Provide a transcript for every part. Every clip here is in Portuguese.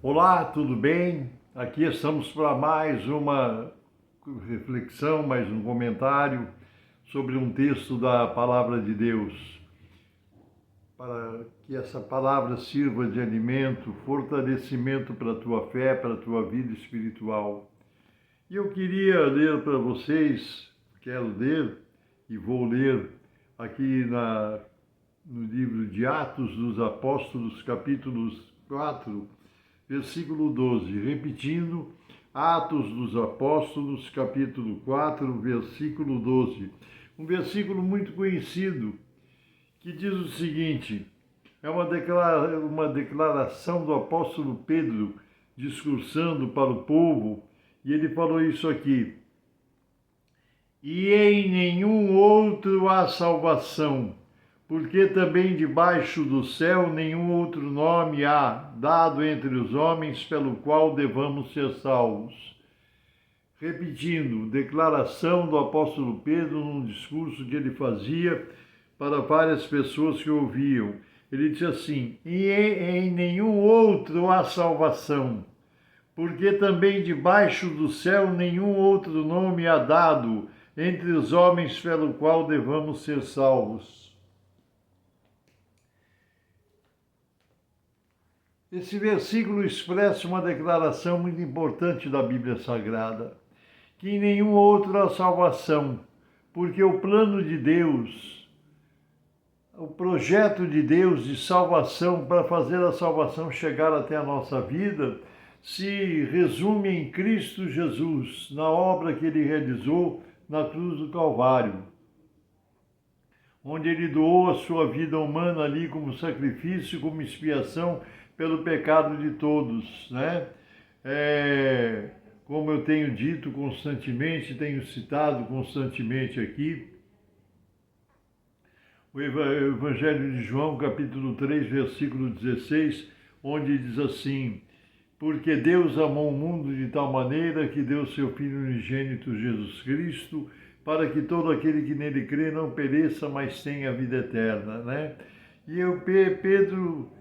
Olá, tudo bem? Aqui estamos para mais uma reflexão, mais um comentário sobre um texto da Palavra de Deus, para que essa palavra sirva de alimento, fortalecimento para a tua fé, para a tua vida espiritual. E eu queria ler para vocês, quero ler e vou ler aqui no livro de Atos dos Apóstolos, capítulos 4, versículo 12, repetindo, Atos dos Apóstolos, capítulo 4, versículo 12. Um versículo muito conhecido, que diz o seguinte, é uma declaração do apóstolo Pedro, discursando para o povo, e ele falou isso aqui, e em nenhum outro há salvação, porque também debaixo do céu nenhum outro nome há dado entre os homens pelo qual devamos ser salvos. Repetindo, declaração do apóstolo Pedro num discurso que ele fazia para várias pessoas que ouviam. Ele disse assim, e em nenhum outro há salvação, porque também debaixo do céu nenhum outro nome há dado entre os homens pelo qual devamos ser salvos. Esse versículo expressa uma declaração muito importante da Bíblia Sagrada, que em nenhum outro há salvação, porque o plano de Deus, o projeto de Deus de salvação, para fazer a salvação chegar até a nossa vida, se resume em Cristo Jesus, na obra que ele realizou na cruz do Calvário, onde ele doou a sua vida humana ali como sacrifício, como expiação pelo pecado de todos, né? Como eu tenho dito constantemente, tenho citado constantemente aqui, o Evangelho de João, capítulo 3, versículo 16, onde diz assim, porque Deus amou o mundo de tal maneira que deu seu Filho unigênito Jesus Cristo, para que todo aquele que nele crê não pereça, mas tenha a vida eterna, né? E Pedro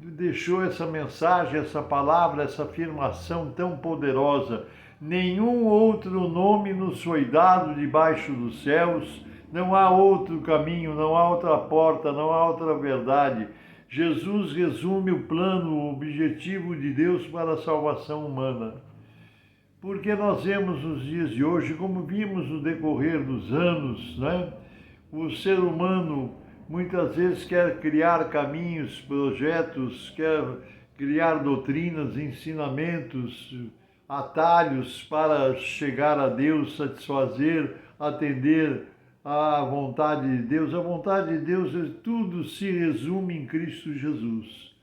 deixou essa mensagem, essa palavra, essa afirmação tão poderosa. Nenhum outro nome nos foi dado debaixo dos céus, não há outro caminho, não há outra porta, não há outra verdade. Jesus resume o plano, o objetivo de Deus para a salvação humana. Porque nós vemos nos dias de hoje, como vimos no decorrer dos anos, né? O ser humano muitas vezes quer criar caminhos, projetos, quer criar doutrinas, ensinamentos, atalhos para chegar a Deus, satisfazer, atender à vontade de Deus. A vontade de Deus, tudo se resume em Cristo Jesus.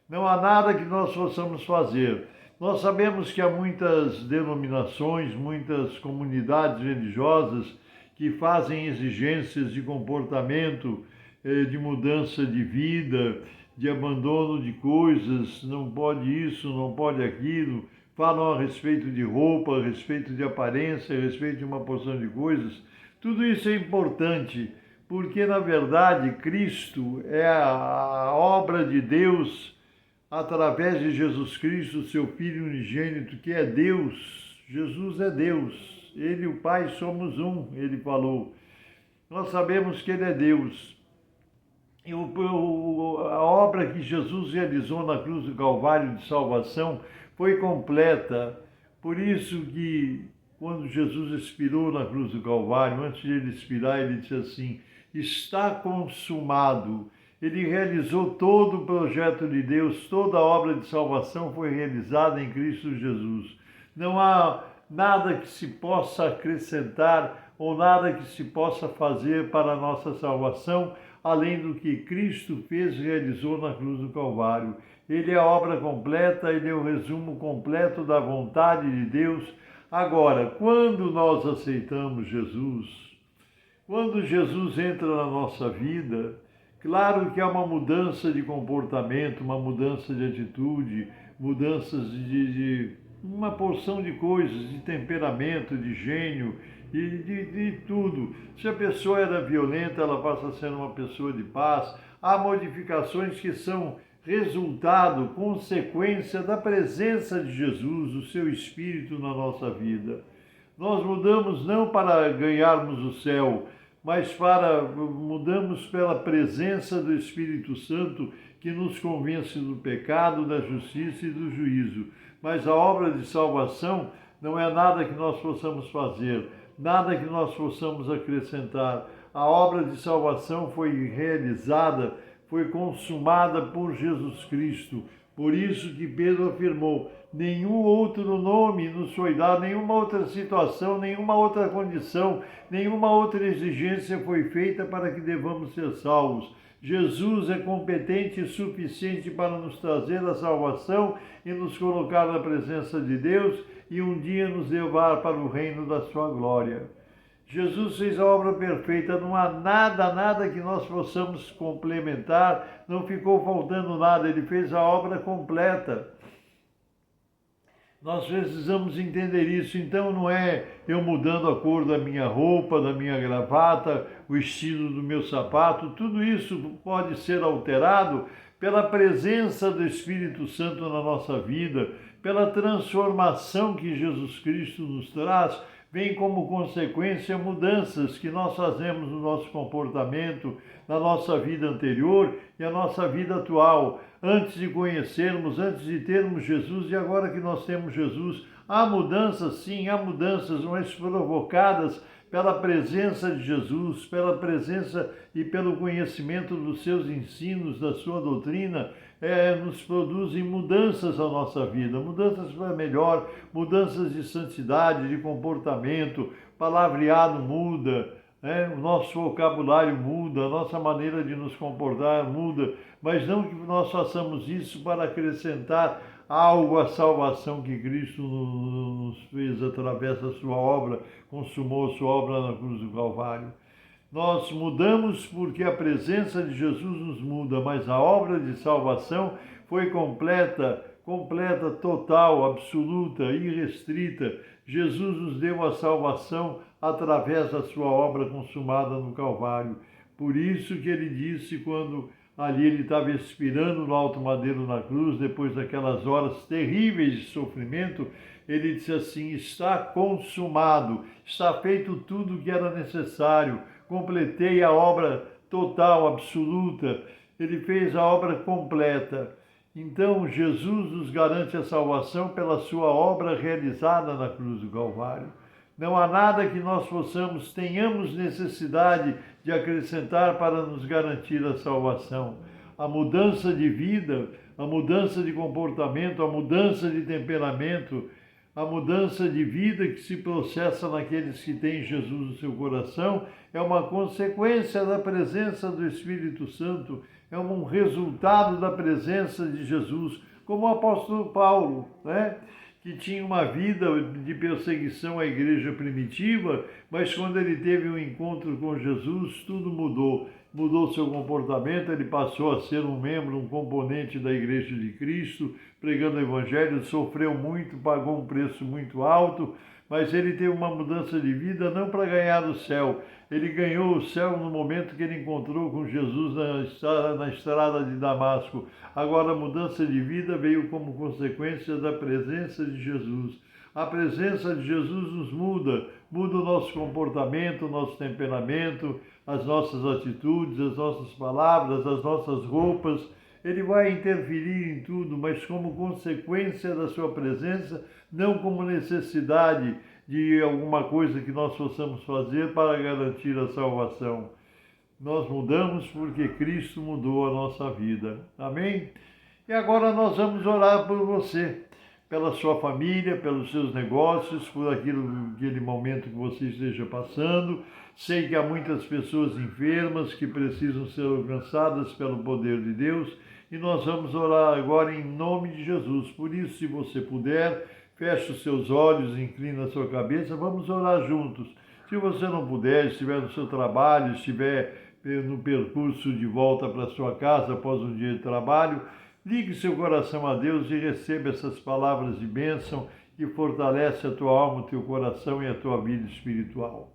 Não há nada que nós possamos fazer. Nós sabemos que há muitas denominações, muitas comunidades religiosas que fazem exigências de comportamento, de mudança de vida, de abandono de coisas, não pode isso, não pode aquilo, falam a respeito de roupa, a respeito de aparência, a respeito de uma porção de coisas. Tudo isso é importante, porque na verdade Cristo é a obra de Deus através de Jesus Cristo, seu Filho unigênito, que é Deus. Jesus é Deus, Ele e o Pai somos um, Ele falou. Nós sabemos que Ele é Deus. E a obra que Jesus realizou na cruz do Calvário de salvação foi completa. Por isso que quando Jesus expirou na cruz do Calvário, antes de ele expirar, ele disse assim, está consumado. Ele realizou todo o projeto de Deus, toda a obra de salvação foi realizada em Cristo Jesus. Não há nada que se possa acrescentar ou nada que se possa fazer para a nossa salvação, além do que Cristo fez e realizou na cruz do Calvário. Ele é a obra completa, ele é o resumo completo da vontade de Deus. Agora, quando nós aceitamos Jesus, quando Jesus entra na nossa vida, claro que há uma mudança de comportamento, uma mudança de atitude, mudanças de uma porção de coisas, de temperamento, de gênio, de tudo. Se a pessoa era violenta, ela passa a ser uma pessoa de paz. Há modificações que são resultado, consequência da presença de Jesus, do seu Espírito na nossa vida. Nós mudamos não para ganharmos o céu, mas mudamos pela presença do Espírito Santo que nos convence do pecado, da justiça e do juízo. Mas a obra de salvação não é nada que nós possamos fazer, nada que nós possamos acrescentar. A obra de salvação foi realizada, foi consumada por Jesus Cristo. Por isso que Pedro afirmou: nenhum outro nome nos foi dado, nenhuma outra situação, nenhuma outra condição, nenhuma outra exigência foi feita para que devamos ser salvos. Jesus é competente e suficiente para nos trazer a salvação e nos colocar na presença de Deus e um dia nos levar para o reino da sua glória. Jesus fez a obra perfeita, não há nada que nós possamos complementar, não ficou faltando nada, ele fez a obra completa. Nós precisamos entender isso, então não é eu mudando a cor da minha roupa, da minha gravata, o estilo do meu sapato, tudo isso pode ser alterado pela presença do Espírito Santo na nossa vida, pela transformação que Jesus Cristo nos traz. Vem como consequência mudanças que nós fazemos no nosso comportamento, na nossa vida anterior e a nossa vida atual. Antes de conhecermos, antes de termos Jesus e agora que nós temos Jesus, há mudanças, sim, há mudanças, mas provocadas pela presença de Jesus, pela presença e pelo conhecimento dos seus ensinos, da sua doutrina, nos produzem mudanças na nossa vida, mudanças para melhor, mudanças de santidade, de comportamento, palavreado muda, o nosso vocabulário muda, a nossa maneira de nos comportar muda, mas não que nós façamos isso para acrescentar algo à salvação que Cristo nos fez através da sua obra, consumou a sua obra na cruz do Calvário. Nós mudamos porque a presença de Jesus nos muda, mas a obra de salvação foi completa, total, absoluta, irrestrita. Jesus nos deu a salvação através da sua obra consumada no Calvário. Por isso que ele disse, quando ali ele estava expirando no alto madeiro na cruz, depois daquelas horas terríveis de sofrimento, ele disse assim: está consumado, está feito tudo o que era necessário, completei a obra total, absoluta, ele fez a obra completa. Então Jesus nos garante a salvação pela sua obra realizada na cruz do Calvário. Não há nada que nós tenhamos necessidade de acrescentar para nos garantir a salvação. A mudança de vida, a mudança de comportamento, a mudança de temperamento, a mudança de vida que se processa naqueles que têm Jesus no seu coração é uma consequência da presença do Espírito Santo, é um resultado da presença de Jesus, como o apóstolo Paulo, que tinha uma vida de perseguição à igreja primitiva, mas quando ele teve um encontro com Jesus, tudo mudou. Mudou seu comportamento, ele passou a ser um membro, um componente da Igreja de Cristo, pregando o Evangelho, sofreu muito, pagou um preço muito alto, mas ele teve uma mudança de vida não para ganhar o céu. Ele ganhou o céu no momento que ele encontrou com Jesus na estrada de Damasco. Agora a mudança de vida veio como consequência da presença de Jesus. A presença de Jesus nos muda o nosso comportamento, o nosso temperamento, as nossas atitudes, as nossas palavras, as nossas roupas. Ele vai interferir em tudo, mas como consequência da sua presença, não como necessidade de alguma coisa que nós possamos fazer para garantir a salvação. Nós mudamos porque Cristo mudou a nossa vida. Amém? E agora nós vamos orar por você, pela sua família, pelos seus negócios, por aquele momento que você esteja passando. Sei que há muitas pessoas enfermas que precisam ser alcançadas pelo poder de Deus e nós vamos orar agora em nome de Jesus. Por isso, se você puder, feche os seus olhos, inclina a sua cabeça, vamos orar juntos. Se você não puder, estiver no seu trabalho, estiver no percurso de volta para sua casa após um dia de trabalho, ligue seu coração a Deus e receba essas palavras de bênção que fortalece a tua alma, o teu coração e a tua vida espiritual.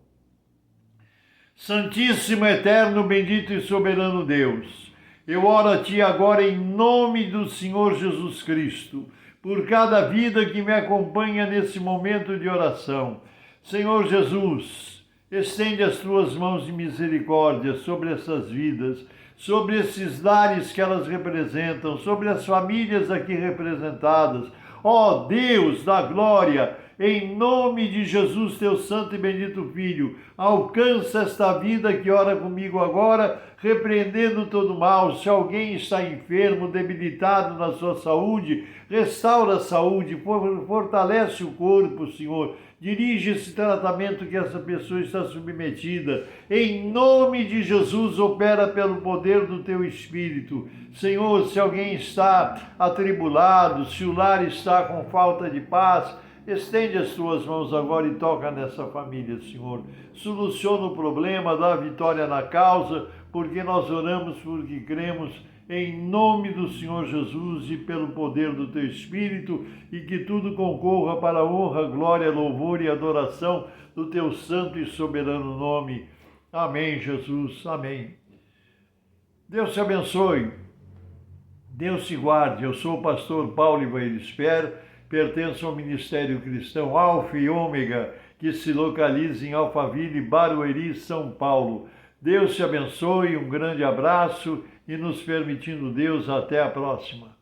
Santíssimo, eterno, bendito e soberano Deus, Eu oro a Ti agora em nome do Senhor Jesus Cristo, por cada vida que me acompanha nesse momento de oração. Senhor Jesus, estende as Tuas mãos de misericórdia sobre essas vidas, sobre esses lares que elas representam, sobre as famílias aqui representadas. Ó Deus da glória, em nome de Jesus, Teu santo e bendito Filho, alcança esta vida que ora comigo agora, repreendendo todo mal. Se alguém está enfermo, debilitado na sua saúde, restaura a saúde, fortalece o corpo, Senhor. Dirige esse tratamento que essa pessoa está submetida. Em nome de Jesus, opera pelo poder do Teu Espírito. Senhor, se alguém está atribulado, se o lar está com falta de paz, estende as Tuas mãos agora e toca nessa família, Senhor. Soluciona o problema, dá vitória na causa, porque nós oramos, porque cremos, em nome do Senhor Jesus e pelo poder do Teu Espírito, e que tudo concorra para a honra, glória, louvor e adoração do Teu santo e soberano nome. Amém, Jesus. Amém. Deus te abençoe. Deus te guarde. Eu sou o pastor Paulo Ivair Sper, pertenço ao Ministério Cristão Alfa e Ômega, que se localiza em Alphaville, Barueri, São Paulo. Deus te abençoe, um grande abraço e, nos permitindo Deus, até a próxima.